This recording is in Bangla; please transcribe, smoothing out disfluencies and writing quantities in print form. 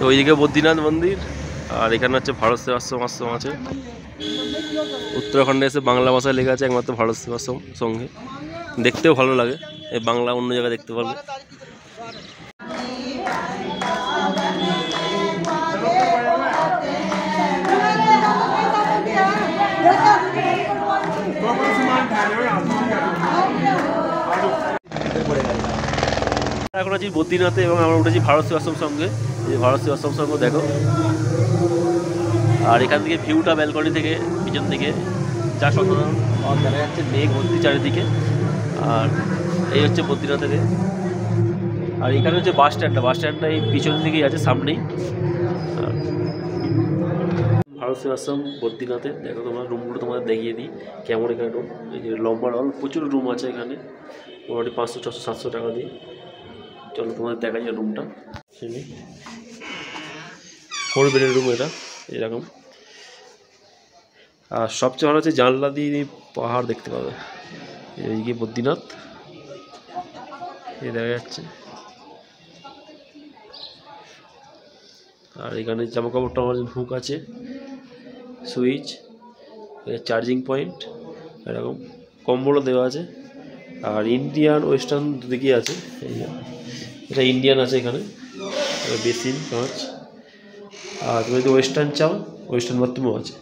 তো ওইদিকে বদ্রীনাথ মন্দির, আর এখানে হচ্ছে ভারত সেবাশ্রম আশ্রম আছে। উত্তরাখণ্ডে এসে বাংলা ভাষায় লেখা আছে একমাত্র ভারত সেবাশ্রম সঙ্গে। দেখতেও ভালো লাগে, এই বাংলা অন্য জায়গায় দেখতে পারবে। এখন আছি বদ্রীনাথে এবং আমরা উঠেছি ভারত সেবাশ্রম সঙ্গে। এই ভারত সেবাশ্রম সঙ্গে দেখো, আর এখান থেকে ভিউটা ব্যালকনি থেকে পিছন থেকে যা সাধারণ দেখা যাচ্ছে মেঘ ভর্তি চারিদিকে। আর এই হচ্ছে বদ্রীনাথের। আর এখানে হচ্ছে বাস স্ট্যান্ডটা এই পিছন দিকেই আছে, সামনেই। ভারত সেবাশ্রম বদ্রীনাথে দেখো তোমরা, রুমগুলো তোমাদের দেখিয়ে দিই কেমন। এখানে রুম, এই যে লম্বা হল, প্রচুর রুম আছে এখানে, মোটামুটি 500, 600, 700 টাকা দিয়ে। চলো তোমাদের দেখাই যায় রুমটা। 4 বেডের রুম এটা, এরকম। আর সবচেয়ে ভালো হচ্ছে জানলা দিয়ে পাহাড় দেখতে পাবে। এইদিকে বদ্রীনাথ এই দেখা যাচ্ছে। আর এখানে জামা কাপড় টাঙানোর হুক আছে, সুইচ, চার্জিং পয়েন্ট, এরকম কম্বলও দেওয়া আছে। আর ইন্ডিয়ান ওয়েস্টার্ন দুদিকেই আছে। এটা ইন্ডিয়ান আছে এখানে, বেসিন, কাঁচ। আর তুমি যদি ওয়েস্টার্ন চাও, ওয়েস্টার্ন বাথরুমও আছে।